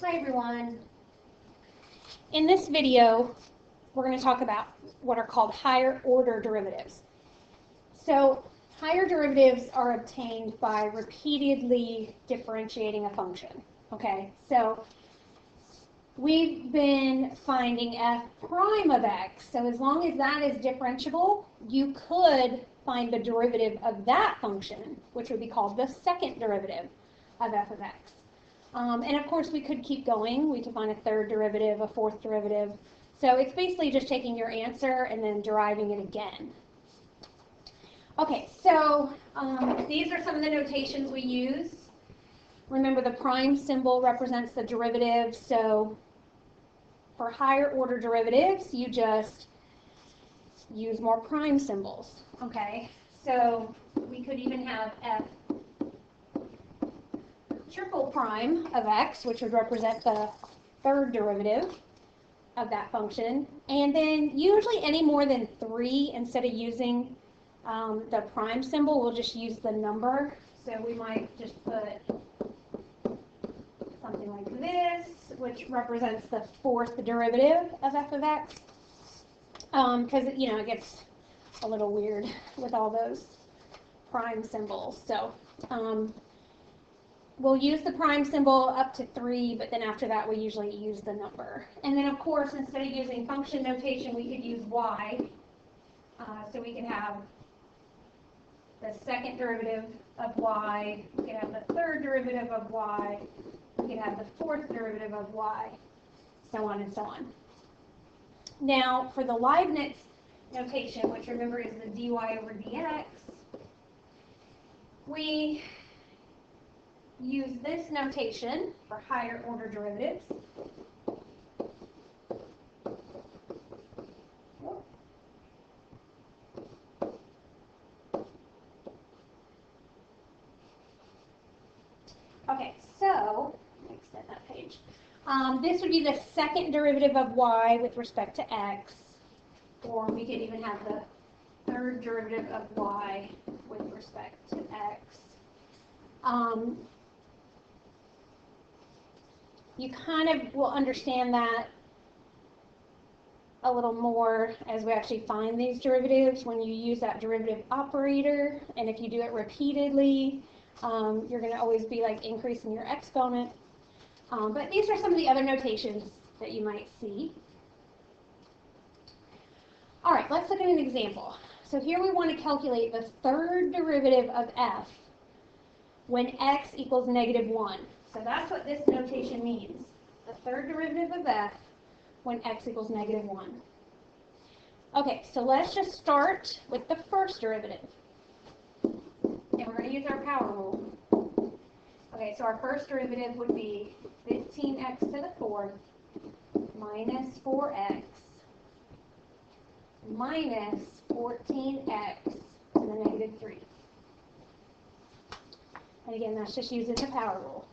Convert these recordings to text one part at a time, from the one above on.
Hi everyone. In this video, we're going to talk about what are called higher order derivatives. So higher derivatives are obtained by repeatedly differentiating a function. Okay, so we've been finding f prime of x. So as long as that is differentiable, you could find the derivative of that function, which would be called the second derivative of f of x. And of course, we could keep going. We could find a third derivative, a fourth derivative. So it's basically just taking your answer and then deriving it again. Okay, so these are some of the notations we use. Remember, the prime symbol represents the derivative. So for higher order derivatives, you just use more prime symbols. Okay, so we could even have f triple prime of x, which would represent the third derivative of that function. And then usually any more than 3, instead of using the prime symbol, we'll just use the number. So we might just put something like this, which represents the fourth derivative of f of x. Because, you know, it gets a little weird with all those prime symbols. So we'll use the prime symbol up to 3, but then after that we usually use the number. And then of course, instead of using function notation, we could use y. So we can have the second derivative of y, we can have the third derivative of y, we can have the fourth derivative of y, so on and so on. Now for the Leibniz notation, which remember is the dy over dx, we use this notation for higher order derivatives. Okay, so let me extend that page. This would be the second derivative of y with respect to x, or we could even have the third derivative of y with respect to x. You kind of will understand that a little more as we actually find these derivatives when you use that derivative operator, and if you do it repeatedly, you're going to always be like increasing your exponent. But these are some of the other notations that you might see. All right, let's look at an example. So here we want to calculate the third derivative of f when x equals -1. So that's what this notation means. The third derivative of f when x equals -1. Okay, so let's just start with the first derivative. And we're going to use our power rule. Okay, so our first derivative would be 15x to the fourth minus 4x minus 14x to the -3. And again, that's just using the power rule.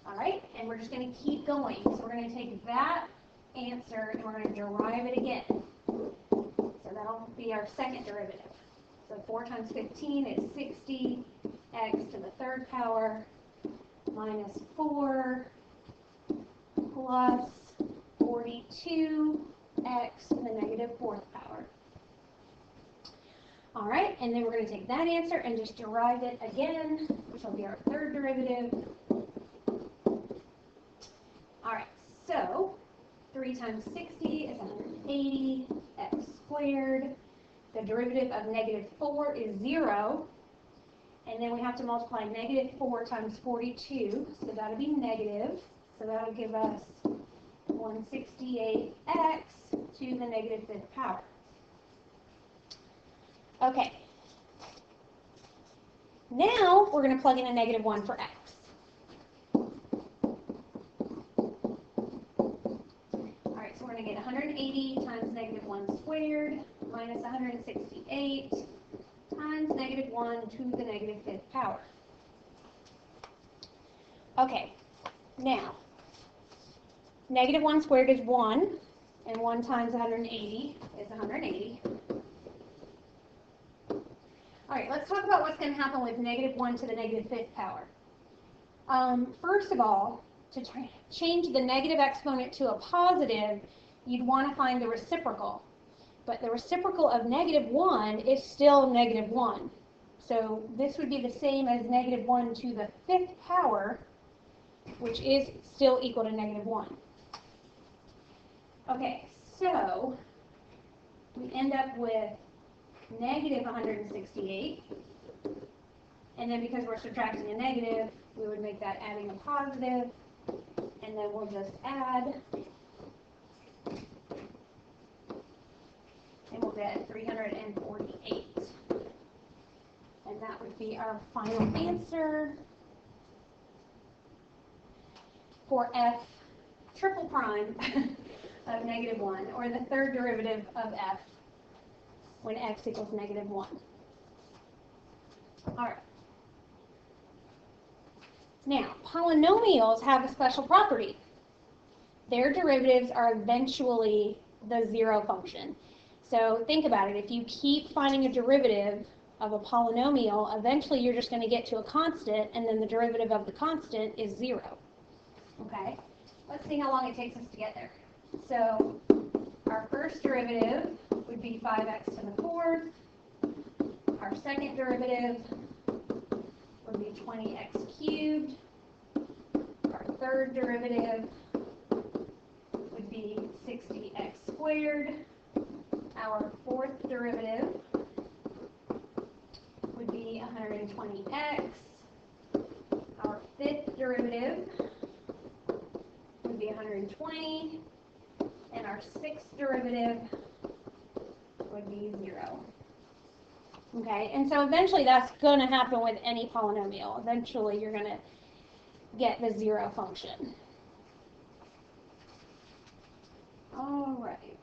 All right, and we're just going to keep going. So we're going to take that answer and we're going to derive it again. So that'll be our second derivative. So 4 times 15 is 60, x to the third power minus 4 plus 42, x to the -4th power. All right, and then we're going to take that answer and just derive it again, which will be our third derivative. All right, so 3 times 60 is 180, x squared. The derivative of -4 is 0. And then we have to multiply -4 times 42, so that'll be negative. So that'll give us 168x to the -5th power. Okay. Now we're going to plug in a -1 for x. All right, so we're going to get 180 times -1 squared minus 168 times -1 to the -5th power. Okay, now, -1 squared is 1, and 1 times 180 is 180. All right, let's talk about what's going to happen with -1 to the -5th power. First of all, to change the negative exponent to a positive, you'd want to find the reciprocal. But the reciprocal of -1 is still -1. So this would be the same as -1 to the 5th power, which is still equal to -1. Okay, so we end up with -168. And then because we're subtracting a negative, we would make that adding a positive. And then we'll just add. And we'll get 348. And that would be our final answer for f triple prime of -1, or the third derivative of f when x equals -1. All right. Now, polynomials have a special property. Their derivatives are eventually the zero function. So think about it. If you keep finding a derivative of a polynomial, eventually you're just going to get to a constant, and then the derivative of the constant is 0. Okay? Let's see how long it takes us to get there. So our first derivative would be 5x to the 4th. Our second derivative would be 20x cubed. Our third derivative would be 60x squared. Our fourth derivative would be 120x. Our fifth derivative would be 120. And our sixth derivative would be 0. Okay, and so eventually that's going to happen with any polynomial. Eventually you're going to get the 0 function. All right.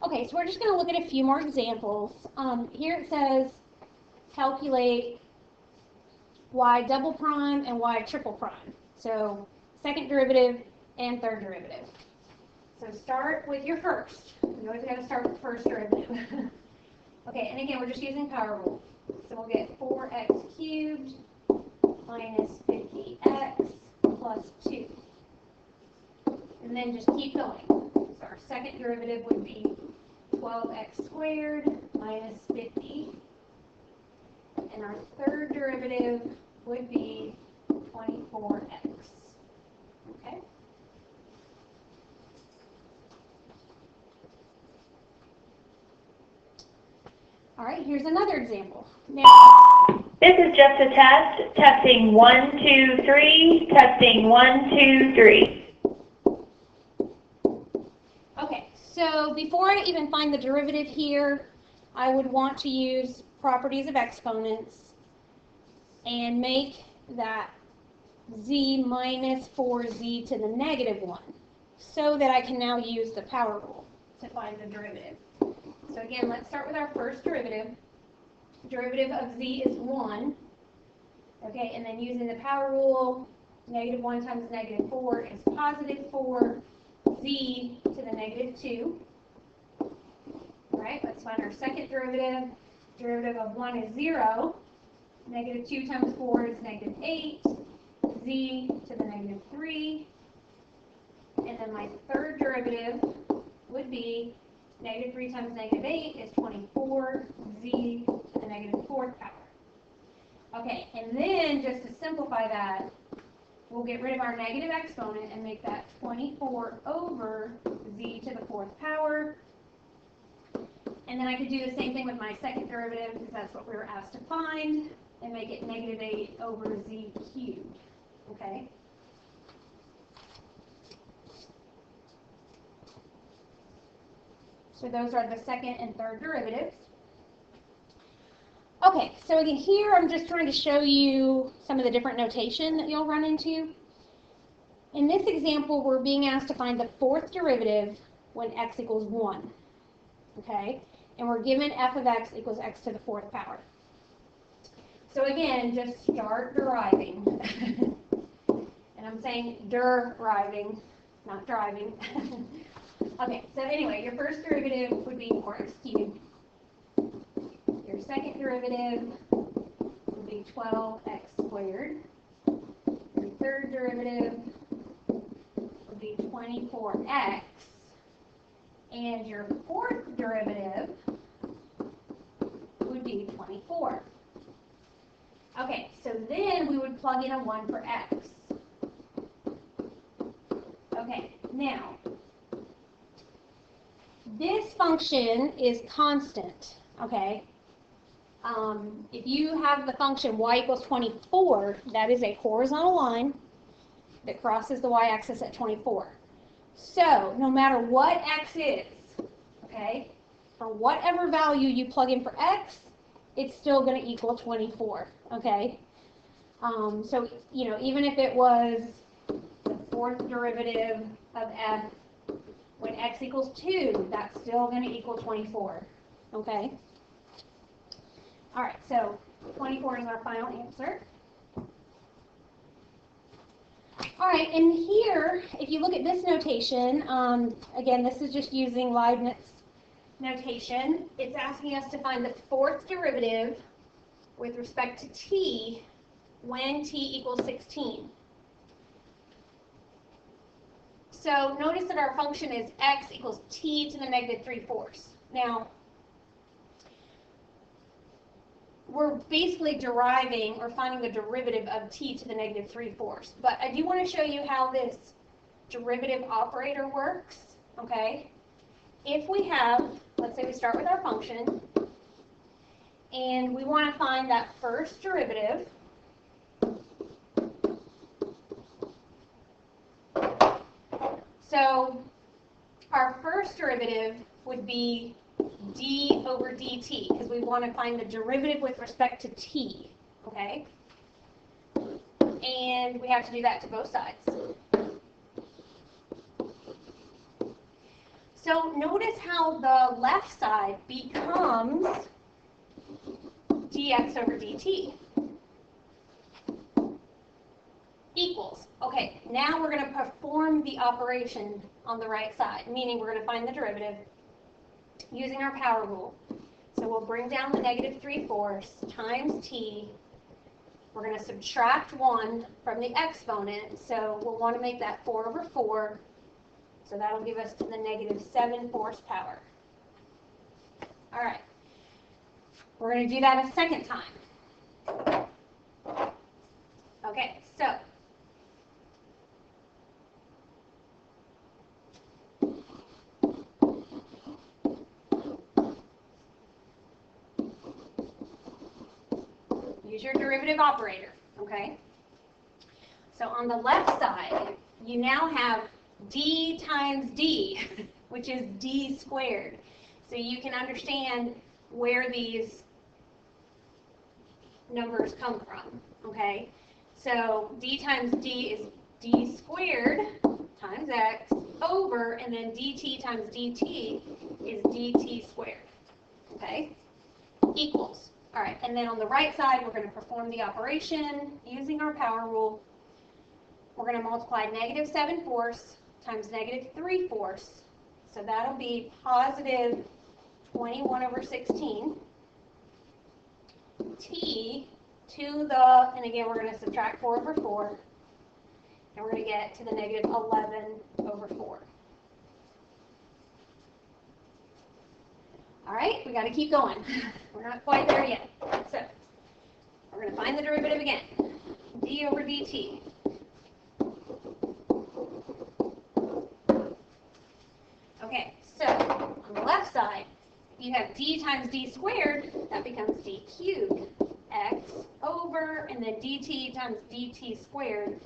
Okay, so we're just going to look at a few more examples. Here it says calculate y double prime and y triple prime. So second derivative and third derivative. So start with your first. You always got to start with the first derivative. Okay, and again, we're just using power rule. So we'll get 4x cubed minus 50x plus 2. And then just keep going. So our second derivative would be 12x squared minus 50. And our third derivative would be 24x. Okay? All right, here's another example. Now, this is just a test. Testing 1, 2, 3. Testing 1, 2, 3. Okay, so before I even find the derivative here, I would want to use properties of exponents and make that z minus 4z to the -1 so that I can now use the power rule to find the derivative. So again, let's start with our first derivative. Derivative of z is 1. Okay, and then using the power rule, -1 times -4 is +4. Z to the -2. All right, let's find our second derivative. Derivative of 1 is 0. -2 times 4 is -8. Z to the -3. And then my third derivative would be -3 times -8 is 24. Z to the -4th power. Okay, and then just to simplify that, we'll get rid of our negative exponent and make that 24 over z to the 4th power. And then I could do the same thing with my second derivative, because that's what we were asked to find, and make it -8 over z cubed. Okay? So those are the second and third derivatives. Okay, so again, here I'm just trying to show you some of the different notation that you'll run into. In this example, we're being asked to find the fourth derivative when x equals 1. Okay, and we're given f of x equals x to the 4th power. So again, just start deriving. And I'm saying deriving, not driving. Okay, so anyway, your first derivative would be 4x cubed. Your second derivative would be 12x squared. Your third derivative would be 24x. And your fourth derivative would be 24. Okay, so then we would plug in a 1 for x. Okay, now, this function is constant, okay? If you have the function y equals 24, that is a horizontal line that crosses the y-axis at 24. So, no matter what x is, okay, for whatever value you plug in for x, it's still going to equal 24, okay? So, you know, even if it was the fourth derivative of f when x equals 2, that's still going to equal 24, okay? All right, so 24 is our final answer. All right, and here, if you look at this notation, again, this is just using Leibniz notation. It's asking us to find the fourth derivative with respect to t when t equals 16. So notice that our function is x equals t to the negative 3/4. Now, we're basically deriving or finding the derivative of t to the negative 3/4. But I do want to show you how this derivative operator works, okay? If we have, let's say we start with our function, and we want to find that first derivative, so our first derivative would be d over dt, because we want to find the derivative with respect to t, okay? And we have to do that to both sides. So notice how the left side becomes dx over dt equals. Okay, now we're going to perform the operation on the right side, meaning we're going to find the derivative using our power rule. So we'll bring down the negative 3/4 times t. We're going to subtract 1 from the exponent, so we'll want to make that 4 over 4. So that'll give us to the negative 7/4 power. All right. We're going to do that a second time. Okay, so use your derivative operator, okay? So on the left side, you now have d times d, which is d squared. So you can understand where these numbers come from, okay? So d times d is d squared times x over, and then dt times dt is dt squared, okay? Equals. All right, and then on the right side, we're going to perform the operation using our power rule. We're going to multiply negative 7/4 times negative 3/4. So that'll be positive 21 over 16. T to the, and again, we're going to subtract 4 over 4. And we're going to get to the negative 11 over 4. All right, we got to keep going. We're not quite there yet. So we're going to find the derivative again. D over dt. Okay, so on the left side, if you have d times d squared, that becomes d cubed x over, and then dt times dt squared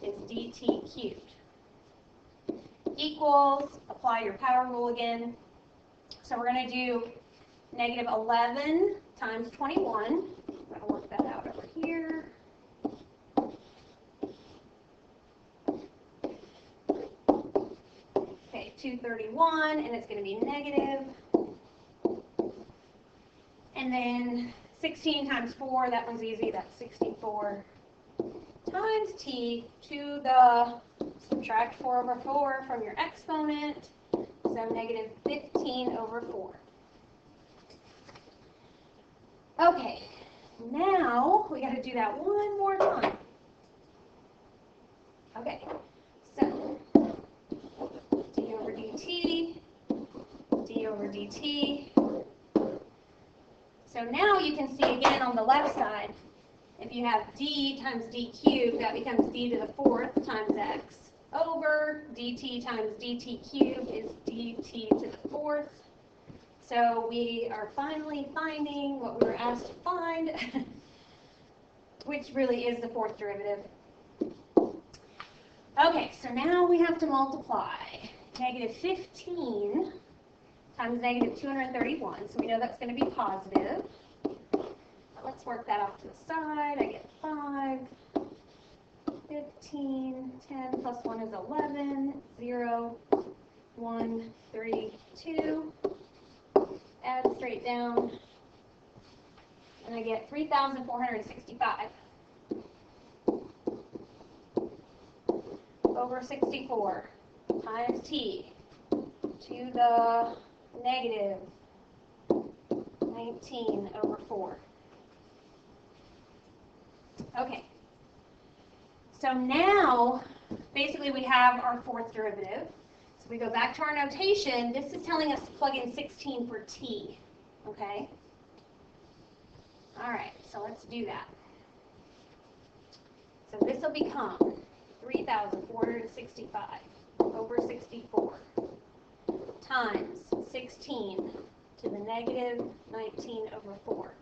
is dt cubed. Equals, apply your power rule again. So we're going to do negative 11 times 21. I'm going to work that out over here. Okay, 231, and it's going to be negative. And then 16 times 4, that one's easy, that's 64 times t to the, subtract 4 over 4 from your exponent, so negative 15 over 4. Okay, Now, we got to do that one more time. Okay, so d over dt, d over dt. So now you can see again on the left side, if you have d times d cubed, that becomes d to the fourth times x over dt times dt cubed is dt to the fourth. So we are finally finding what we were asked to find, which really is the fourth derivative. Okay, so now we have to multiply negative 15 times negative 231. So we know that's going to be positive. Let's work that off to the side. I get 5, 15, 10 plus 1 is 11, 0, 1, 3, 2. Add straight down, and I get 3,465 over 64 times t to the negative 19 over 4. Okay, so now basically we have our fourth derivative. So we go back to our notation. This is telling us to plug in 16 for t, okay? All right, so let's do that. So this will become 3,465 over 64 times 16 to the negative 19 over 4.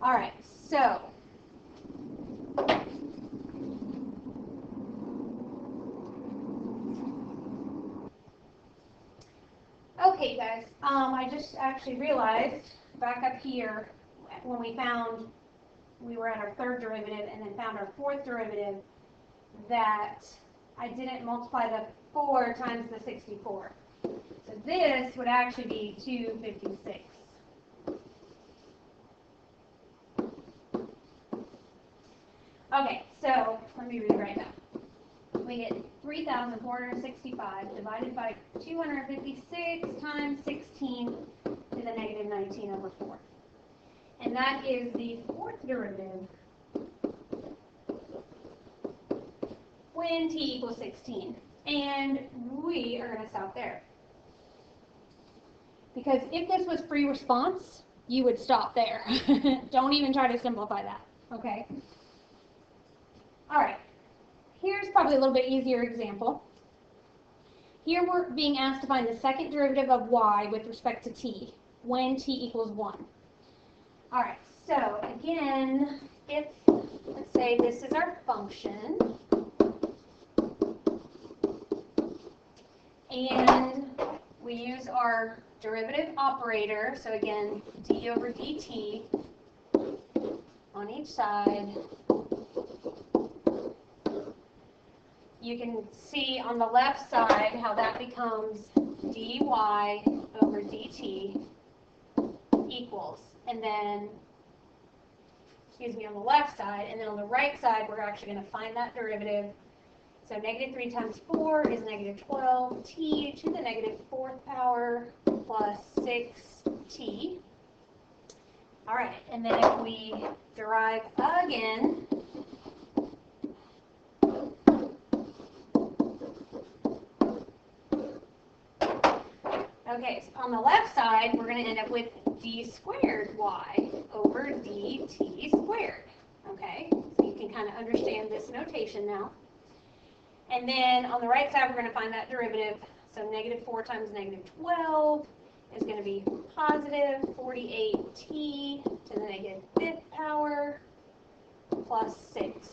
All right, so okay, you guys, I just actually realized back up here when we were at our third derivative and then found our fourth derivative that I didn't multiply the 4 times the 64. So this would actually be 256. Okay, so let me rewrite that. We get 3,465 divided by 256 times 16 to the negative 19 over 4. And that is the fourth derivative when t equals 16. And we are going to stop there. Because if this was free response, you would stop there. Don't even try to simplify that, okay? All right. Here's probably a little bit easier example. Here we're being asked to find the second derivative of y with respect to t when t equals 1. All right, so again, if, let's say this is our function, and we use our derivative operator, so again, d over dt on each side. You can see on the left side how that becomes dy over dt equals, and then, excuse me, on the left side, and then on the right side, we're actually going to find that derivative. So negative 3 times 4 is negative 12t to the negative 4th power plus 6t. All right, and then if we derive again, okay, so on the left side, we're going to end up with d squared y over dt squared. Okay, so you can kind of understand this notation now. And then on the right side, we're going to find that derivative. So negative 4 times negative 12 is going to be positive 48t to the negative 5th power plus 6.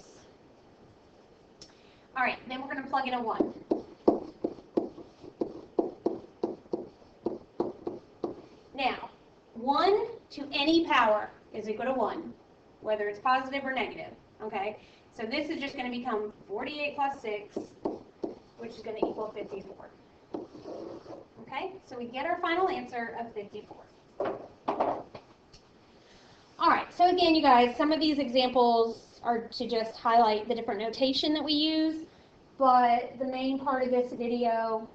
All right, then we're going to plug in a 1. Now, 1 to any power is equal to 1, whether it's positive or negative, okay? So this is just going to become 48 plus 6, which is going to equal 54. Okay, so we get our final answer of 54. All right, so again, you guys, some of these examples are to just highlight the different notation that we use, but the main part of this video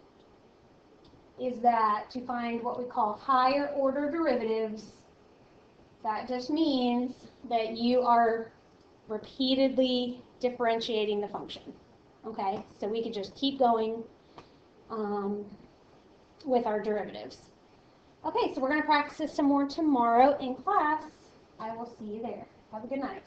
is that to find what we call higher order derivatives, That just means that you are repeatedly differentiating the function. Okay, so we could just keep going with our derivatives. Okay, so we're going to practice this some more tomorrow in class. I will see you there. Have a good night.